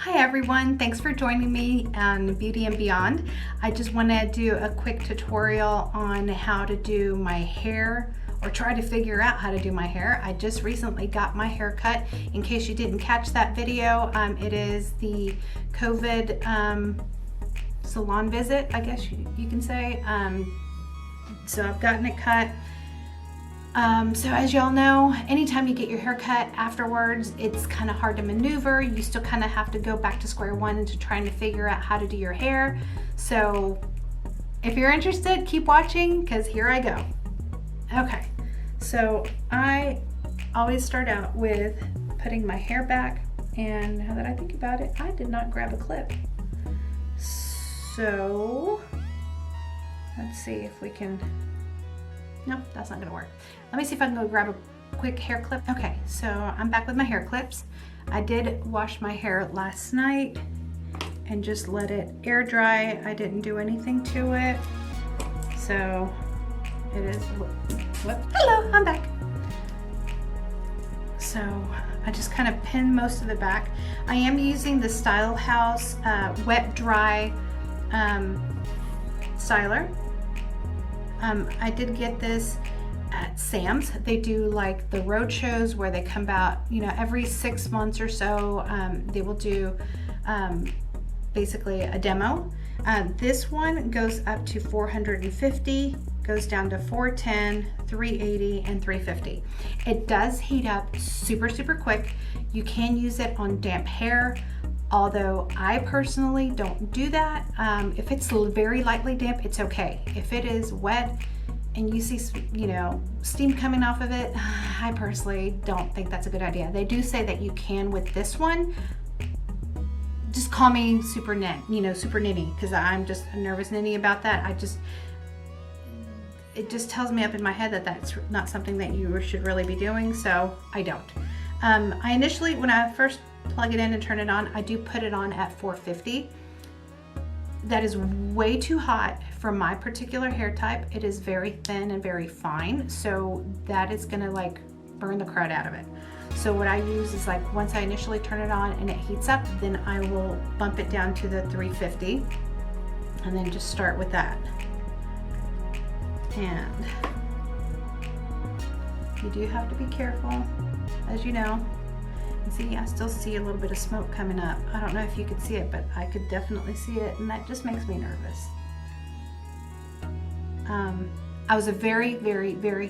Hi everyone, thanks for joining me on Beauty and Beyond. I just want to do a quick tutorial on how to do my hair, or try to figure out how to do my hair. I just recently got my hair cut. In case you didn't catch that video, it is the COVID salon visit, I guess you can say. So I've gotten it cut. So as y'all know, anytime you get your hair cut afterwards, it's kind of hard to maneuver. You still kind of have to go back to square one into trying to figure out how to do your hair. So if you're interested, keep watching because here I go. Okay, so I always start out with putting my hair back, and now that I think about it, I did not grab a clip. So let's see if we can. Nope, that's not gonna work. Let me see if I can go grab a quick hair clip. Okay, so I'm back with my hair clips. I did wash my hair last night and just let it air dry. I didn't do anything to it. So it is, what? Hello, I'm back. So I just kind of pin most of it back. I am using the Style House wet dry styler. I did get this at Sam's. They do like the road shows where they come out, you know, every 6 months or so. They will do basically a demo. This one goes up to 450, goes down to 410, 380, and 350. It does heat up super quick. You can use it on damp hair, although I personally don't do that. If it's very lightly damp, it's okay. If it is wet and you see, you know, steam coming off of it, I personally don't think that's a good idea. They do say that you can with this one. Just call me super nitty, because I'm just a nervous ninny about that. It just tells me up in my head that that's not something that you should really be doing, so I don't. I initially, when I first plug it in and turn it on, I do put it on at 450. That is way too hot for my particular hair type. It is very thin and very fine, so that is gonna like burn the crud out of it. So what I use is, like, once I initially turn it on and it heats up, then I will bump it down to the 350 and then just start with that. And you do have to be careful, as you know. See, I still see a little bit of smoke coming up. I don't know if you could see it, but I could definitely see it, and that just makes me nervous. I was a very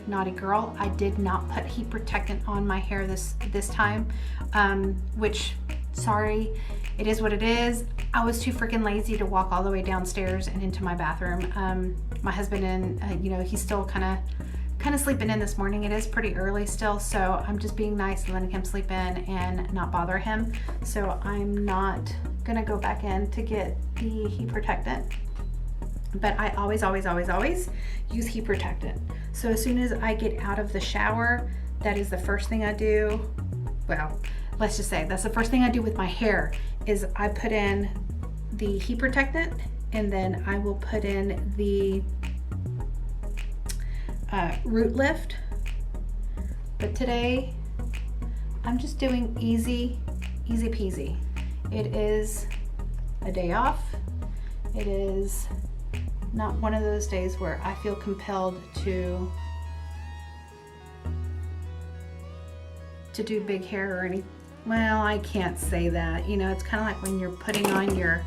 naughty girl. I did not put heat protectant on my hair this time, which, sorry, it is what it is. I was too freaking lazy to walk all the way downstairs and into my bathroom. My husband, and you know, he's still kind of sleeping in this morning. It is pretty early still, so I'm just being nice and letting him sleep in and not bother him. So I'm not gonna go back in to get the heat protectant, but I always use heat protectant. So as soon as I get out of the shower, that is the first thing I do. Well, let's just say that's the first thing I do with my hair, is I put in the heat protectant, and then I will put in the root lift. But today I'm just doing easy peasy. It is a day off. It is not one of those days where I feel compelled to do big hair or anything. Well, I can't say that. You know, it's kind of like when you're putting on your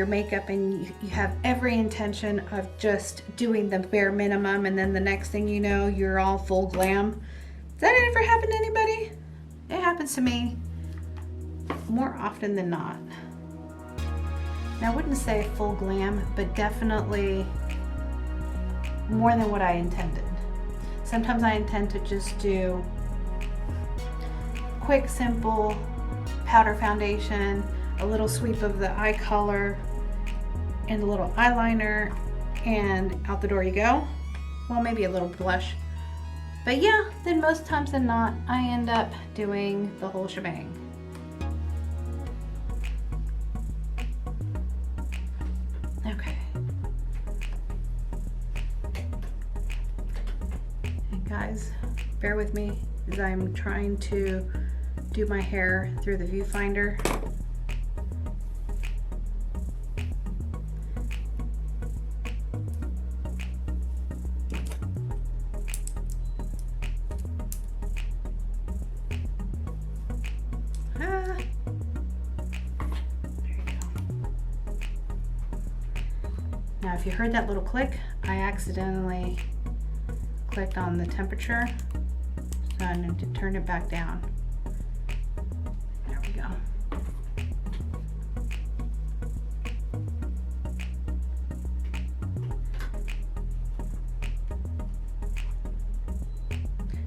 makeup and you have every intention of just doing the bare minimum, and then the next thing you know, you're all full glam. Does that ever happen to anybody? It happens to me more often than not. Now, I wouldn't say full glam, but definitely more than what I intended. Sometimes I intend to just do quick, simple powder foundation, a little sweep of the eye color, and a little eyeliner, and out the door you go. Well, maybe a little blush. But yeah, then most times than not, I end up doing the whole shebang. Okay. And guys, bear with me as I'm trying to do my hair through the viewfinder. if you heard that little click, I accidentally clicked on the temperature, so I need to turn it back down. There we go.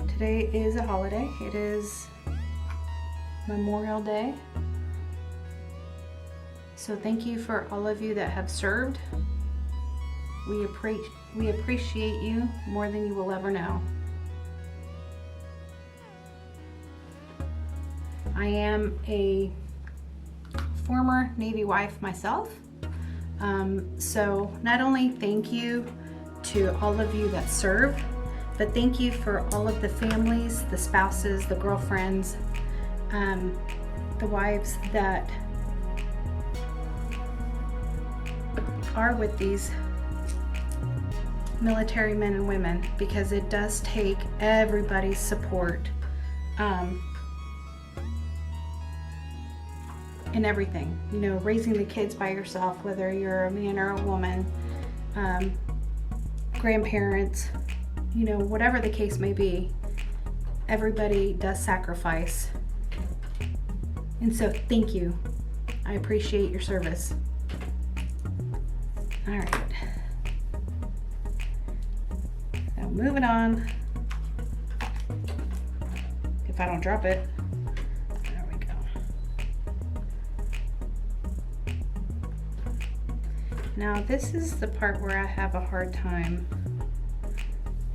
Today is a holiday. It is Memorial Day. So thank you for all of you that have served. We appreciate you more than you will ever know. I am a former Navy wife myself. So not only thank you to all of you that serve, but thank you for all of the families, the spouses, the girlfriends, the wives that are with these military men and women, because it does take everybody's support in everything. You know, raising the kids by yourself, whether you're a man or a woman, grandparents, you know, whatever the case may be, everybody does sacrifice. And so thank you. I appreciate your service. All right. Now moving on. If I don't drop it. There we go. Now this is the part where I have a hard time.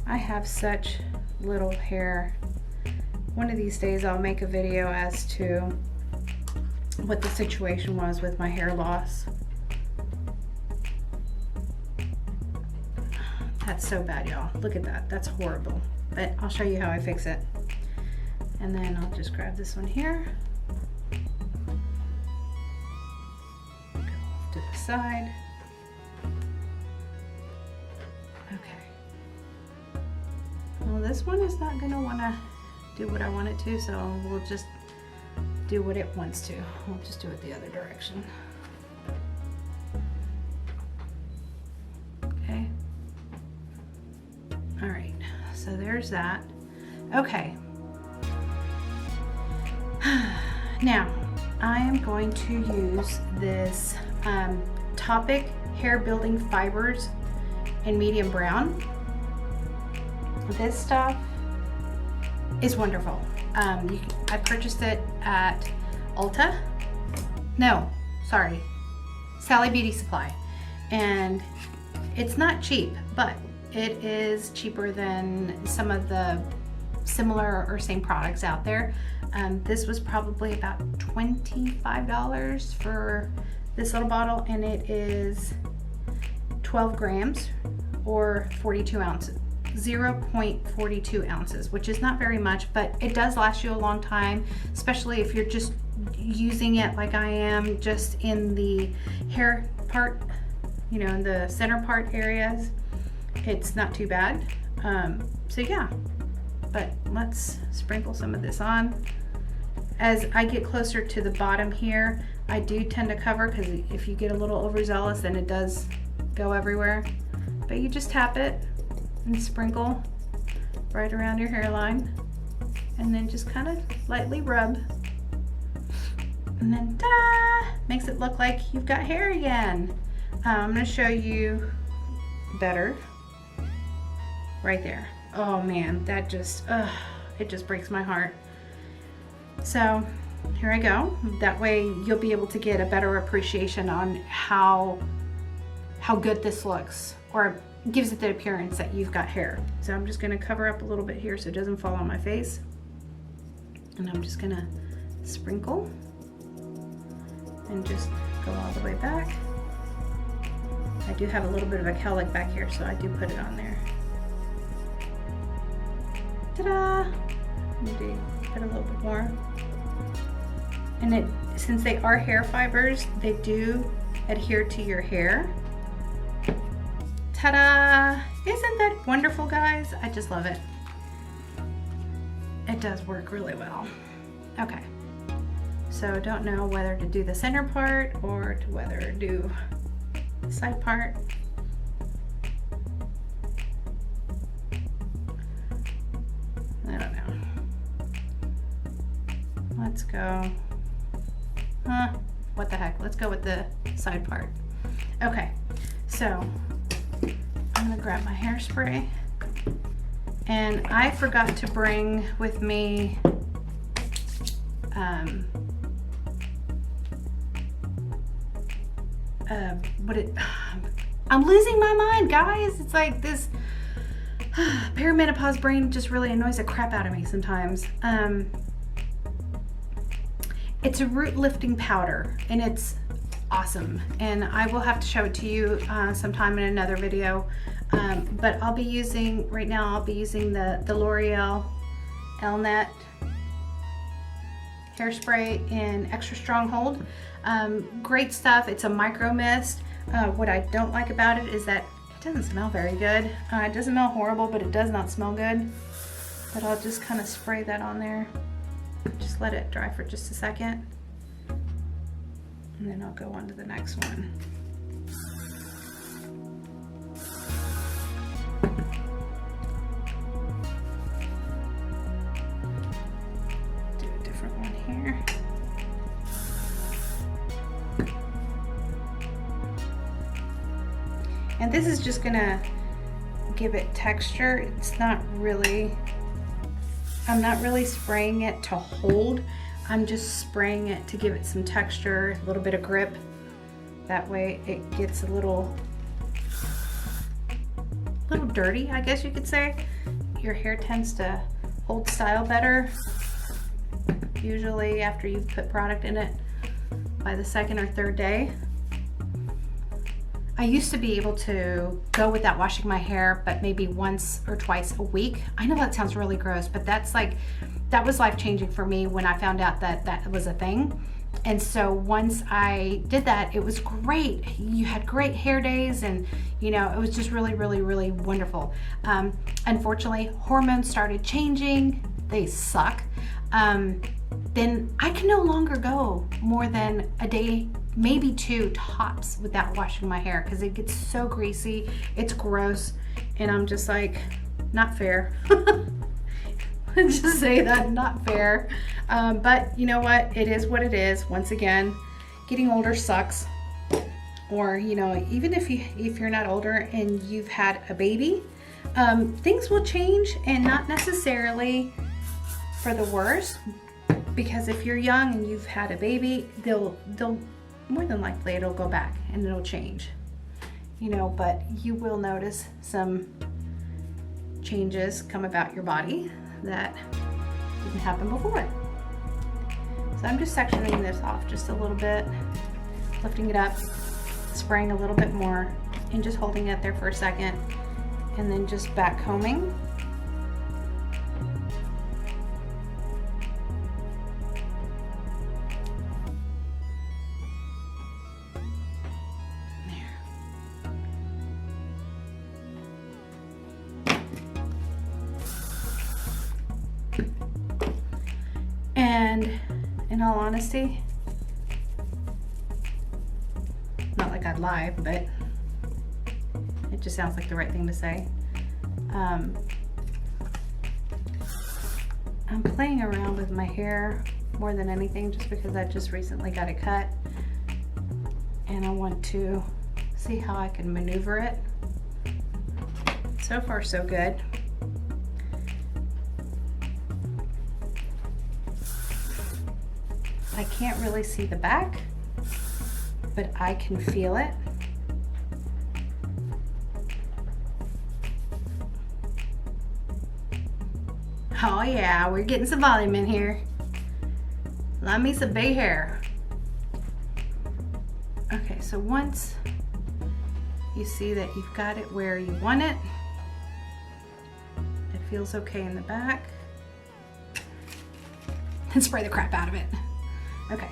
I have such little hair. One of these days I'll make a video as to what the situation was with my hair loss. That's so bad, y'all. Look at that. That's horrible. But I'll show you how I fix it. And then I'll just grab this one here. Go off to the side. Well, this one is not going to want to do what I want it to, so we'll just do what it wants to. We'll just do it the other direction. Okay. All right, so there's that. Okay. Now, I am going to use this Toppik Hair Building Fibers in medium brown. This stuff is wonderful. I purchased it at Ulta. No, sorry, Sally Beauty Supply. And it's not cheap, but it is cheaper than some of the similar or same products out there. This was probably about $25 for this little bottle, and it is 12 grams or 42 ounces. 0.42 ounces, which is not very much, but it does last you a long time, especially if you're just using it like I am, just in the hair part, you know, in the center part areas. It's not too bad. So yeah, but let's sprinkle some of this on. As I get closer to the bottom here, I do tend to cover, because if you get a little overzealous, then it does go everywhere. But you just tap it and sprinkle right around your hairline, and then just kind of lightly rub, and then ta-da! Makes it look like you've got hair again. I'm going to show you better right there. Oh man, that just it just breaks my heart. So here I go. That way you'll be able to get a better appreciation on how good this looks, or gives it the appearance that you've got hair. So I'm just going to cover up a little bit here so it doesn't fall on my face. And I'm just going to sprinkle and just go all the way back. I do have a little bit of a cowlick back here, so I do put it on there. Ta-da! Maybe put a little bit more. And since they are hair fibers, they do adhere to your hair. Ta-da! Isn't that wonderful, guys? I just love it. It does work really well. Okay, so don't know whether to do the center part or to whether to do the side part. Let's go, what the heck, let's go with the side part. Okay, so I'm gonna grab my hairspray, and I forgot to bring with me I'm losing my mind, guys. It's like this perimenopause brain just really annoys the crap out of me sometimes. It's a root lifting powder, and it's awesome, and I will have to show it to you sometime in another video, but I'll be using right now, I'll be using the L'Oreal Elnett hairspray in extra strong hold. Great stuff. It's a micro mist. What I don't like about it is that it doesn't smell very good. It doesn't smell horrible, but it does not smell good. But I'll just kind of spray that on there. Just let it dry for just a second, and then I'll go on to the next one. Do a different one here. And this is just gonna give it texture. It's not really, I'm not really spraying it to hold. I'm just spraying it to give it some texture, a little bit of grip. That way it gets a little dirty, I guess you could say. Your hair tends to hold style better, usually after you've put product in it by the second or third day. I used to be able to go without washing my hair, but maybe once or twice a week. I know that sounds really gross, but that was life-changing for me when I found out that that was a thing. And so once I did that, it was great. You had great hair days, and you know, it was just really, really, really wonderful. Unfortunately, hormones started changing. They suck. Then I can no longer go more than a day, maybe two tops, without washing my hair, because it gets so greasy, it's gross, and I'm just like, not fair. Let's just say that, not fair. But you know what, it is what it is. Once again, getting older sucks. Or you know, even if you're not older and you've had a baby, things will change, and not necessarily for the worse. Because if you're young and you've had a baby, they'll more than likely it'll go back and it'll change, you know, but you will notice some changes come about your body that didn't happen before. So I'm just sectioning this off just a little bit, lifting it up, spraying a little bit more, and just holding it there for a second, and then just back combing. And in all honesty, not like I'd lie, but it just sounds like the right thing to say. I'm playing around with my hair more than anything, just because I just recently got it cut, and I want to see how I can maneuver it. So far, so good. I can't really see the back, but I can feel it. Oh yeah, we're getting some volume in here. Love me some bay hair. Okay, so once you see that you've got it where you want it, it feels okay in the back, and spray the crap out of it. Okay.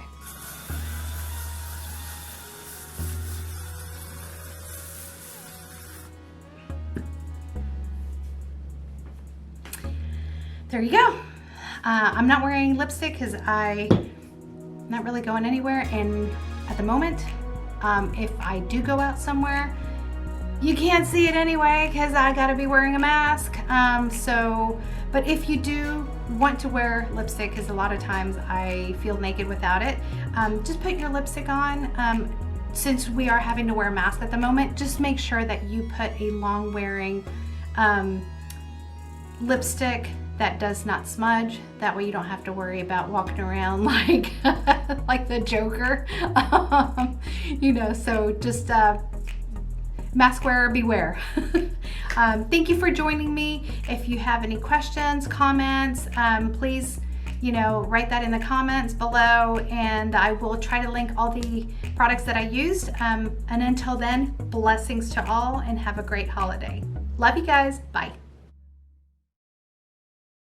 There you go. I'm not wearing lipstick because I'm not really going anywhere, and at the moment, if I do go out somewhere, you can't see it anyway because I gotta be wearing a mask. But if you do want to wear lipstick, because a lot of times I feel naked without it, just put your lipstick on. Since we are having to wear a mask at the moment, just make sure that you put a long wearing lipstick that does not smudge. That way you don't have to worry about walking around like like the Joker. So just mask wearer beware. Thank you for joining me. If you have any questions, comments, please write that in the comments below, and I will try to link all the products that I used. And until then, blessings to all and have a great holiday. Love you guys. Bye.